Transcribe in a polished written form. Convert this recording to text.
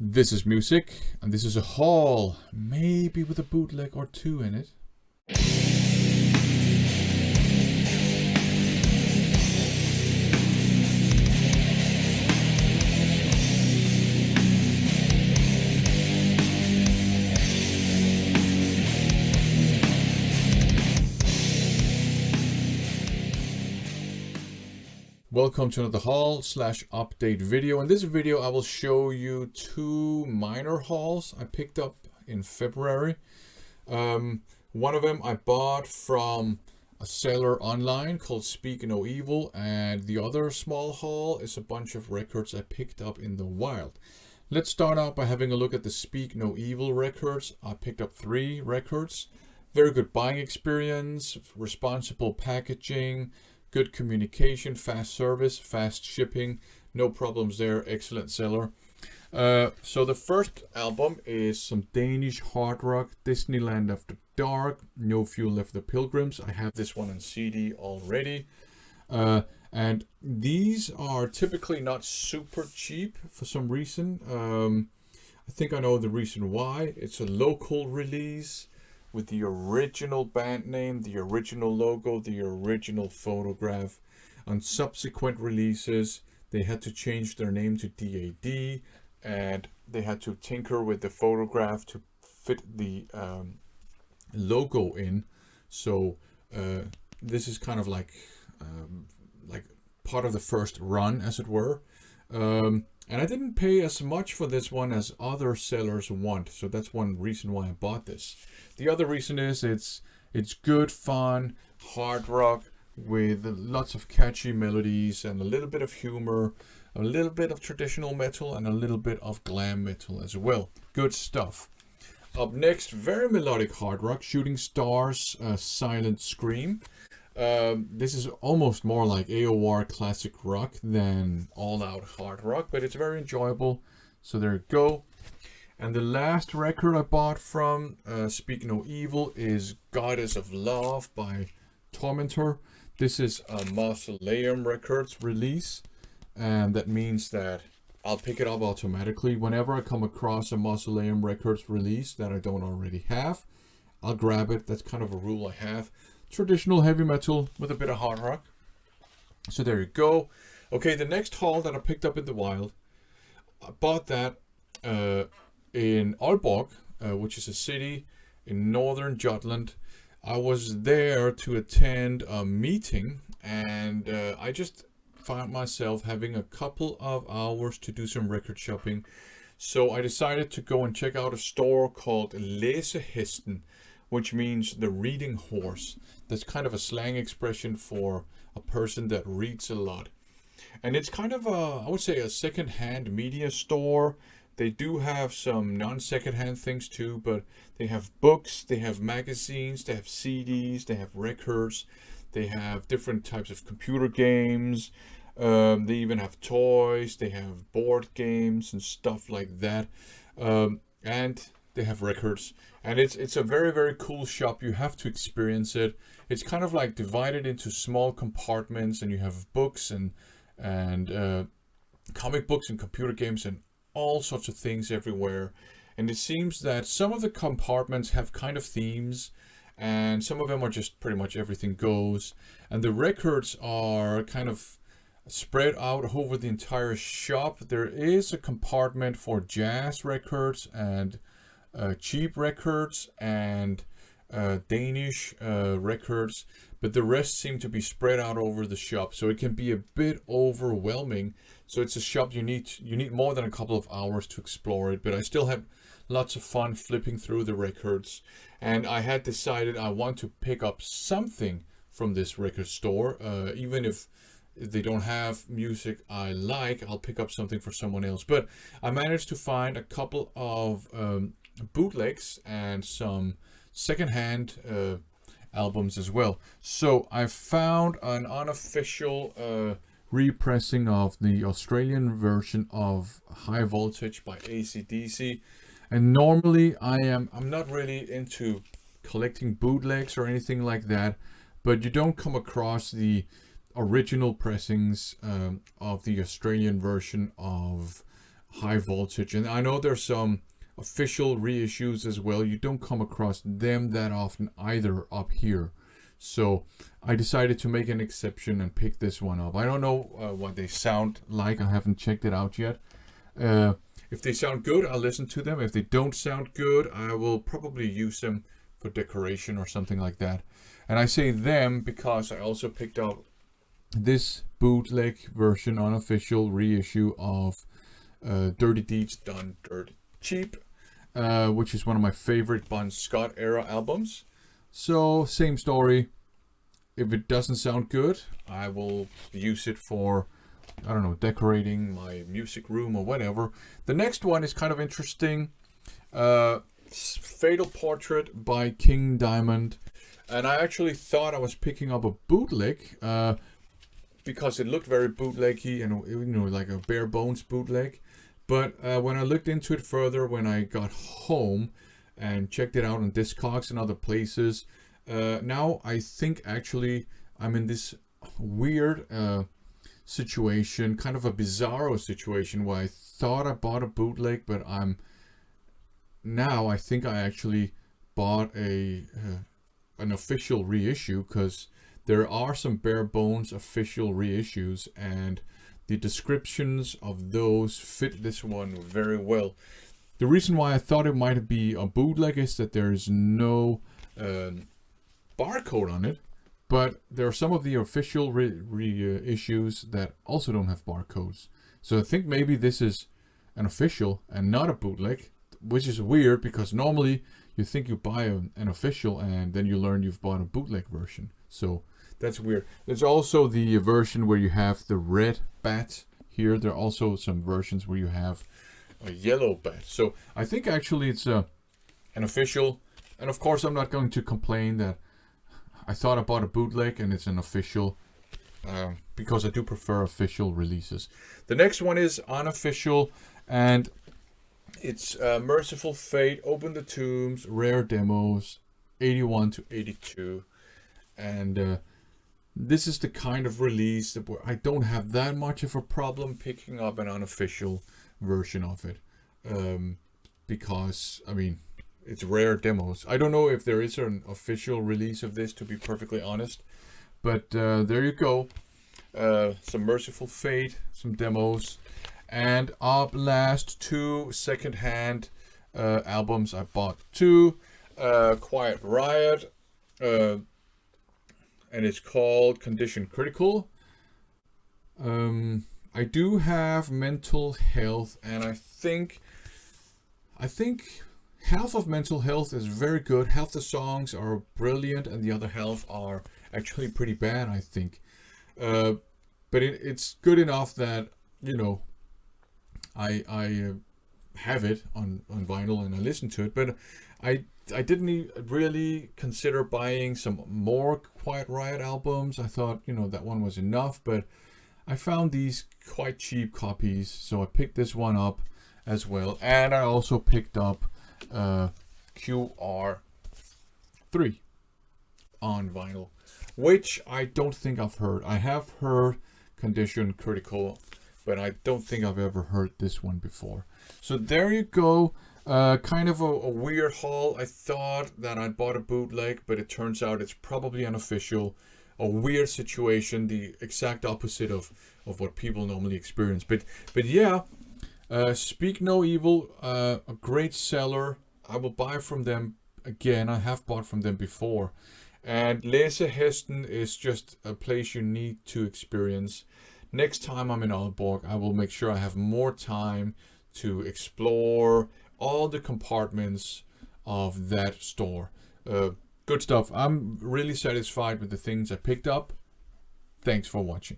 This is music, and this is a haul, maybe with a bootleg or two in it. Welcome to another haul/update video. In this video I will show you two minor hauls I picked up in February. One of them I bought from a seller online called SpeakNoEvil, and the other small haul is a bunch of records I picked up in the wild. Let's start out by having a look at the SpeakNoEvil records. I picked up 3 records. Very good buying experience, responsible packaging, good communication, fast service, fast shipping, no problems there, excellent seller. So the first album is some Danish hard rock, Disneyland After Dark, No Fuel Left the Pilgrims. I have this one on CD already. And these are typically not super cheap for some reason. I think I know the reason why. It's a local release with the original band name, the original logo, the original photograph. On subsequent releases, they had to change their name to DAD, and they had to tinker with the photograph to fit the logo in. So this is kind of like part of the first run, as it were. And I didn't pay as much for this one as other sellers want, so that's one reason why I bought this. The other reason is it's good, fun, hard rock with lots of catchy melodies and a little bit of humor, a little bit of traditional metal, and a little bit of glam metal as well. Good stuff. Up next, very melodic hard rock, Shooting Stars, Silent Scream. This is almost more like AOR classic rock than all-out hard rock, but it's very enjoyable. So there you go. And the last record I bought from SpeakNoEvil is Goddess of Love by Tormentor. This is a Mausoleum Records release, and that means that I'll pick it up automatically. Whenever I come across a Mausoleum Records release that I don't already have, I'll grab it. That's kind of a rule I have. Traditional heavy metal with a bit of hard rock. So there you go. Okay, the next haul that I picked up in the wild, I bought that in Aalborg, which is a city in northern Jutland. I was there to attend a meeting, and I just found myself having a couple of hours to do some record shopping. So I decided to go and check out a store called Læsehesten, which means the reading horse. That's kind of a slang expression for a person that reads a lot. And it's kind of a, I would say, a second-hand media store. They do have some non-second-hand things too, but they have books, they have magazines, they have CDs, they have records, they have different types of computer games. They even have toys, they have board games and stuff like that. And they have records, and it's a very, very cool shop. You have to experience it. It's kind of like divided into small compartments, and you have books and comic books and computer games and all sorts of things everywhere. And it seems that some of the compartments have kind of themes, and some of them are just pretty much everything goes. And the records are kind of spread out over the entire shop. There is a compartment for jazz records and cheap records and Danish records, but the rest seem to be spread out over the shop, so it can be a bit overwhelming. So it's a shop you need more than a couple of hours to explore it, but I still had lots of fun flipping through the records, and I had decided I want to pick up something from this record store. Even if they don't have music I like, I'll pick up something for someone else. But I managed to find a couple of bootlegs and some secondhand albums as well. So I found an unofficial repressing of the Australian version of High Voltage by AC/DC. And normally I'm not really into collecting bootlegs or anything like that, but you don't come across the original pressings of the Australian version of high voltage. And I know there's some official reissues as well. You don't come across them that often either up here. So I decided to make an exception and pick this one up. I don't know what they sound like. I haven't checked it out yet. If they sound good, I'll listen to them. If they don't sound good, I will probably use them for decoration or something like that. And I say them because I also picked up this bootleg version, unofficial reissue of Dirty Deeds Done Dirt Cheap, which is one of my favorite Bon Scott era albums. So same story. If it doesn't sound good, I will use it for, I don't know, decorating my music room or whatever. The next one is kind of interesting. Fatal Portrait by King Diamond. And I actually thought I was picking up a bootleg because it looked very bootleggy and, you know, like a bare bones bootleg. But when I looked into it further, when I got home and checked it out on Discogs and other places, now I think actually I'm in this weird situation, kind of a bizarro situation, where I thought I bought a bootleg, but I think I actually bought an official reissue, because there are some bare bones official reissues and the descriptions of those fit this one very well. The reason why I thought it might be a bootleg is that there is no barcode on it, but there are some of the official reissues that also don't have barcodes. So I think maybe this is an official and not a bootleg, which is weird because normally you think you buy an official and then you learn you've bought a bootleg version. So that's weird. There's also the version where you have the red bat here. There are also some versions where you have a yellow bat. So I think actually it's an official. And of course I'm not going to complain that I thought I bought a bootleg and it's an official, because I do prefer official releases. The next one is unofficial, and it's Mercyful Fate, Open the Tombs, Rare Demos, 81 to 82. And this is the kind of release that I don't have that much of a problem picking up an unofficial version of it. Because, I mean, it's Rare Demos. I don't know if there is an official release of this, to be perfectly honest. But there you go. Some Mercyful Fate, some demos. And up last, two second-hand albums. I bought two. Quiet Riot. And it's called Condition Critical. I do have Mental Health, and I think half of Mental Health is very good. Half the songs are brilliant, and the other half are actually pretty bad, I think. But it's good enough that, you know, I have it on vinyl and I listen to it. But I didn't really consider buying some more Quiet Riot albums. I thought, you know, that one was enough, but I found these quite cheap copies, so I picked this one up as well. And I also picked up QR3 on vinyl, which I don't think I've heard. I have heard Condition Critical, but I don't think I've ever heard this one before. So there you go. Kind of a weird haul. I thought that I'd bought a bootleg, but it turns out it's probably unofficial. A weird situation, the exact opposite of what people normally experience. But yeah, SpeakNoEvil, a great seller. I will buy from them again. I have bought from them before. And Læsehesten is just a place you need to experience. Next time I'm in Aalborg, I will make sure I have more time to explore all the compartments of that store. Good stuff. I'm really satisfied with the things I picked up. Thanks for watching.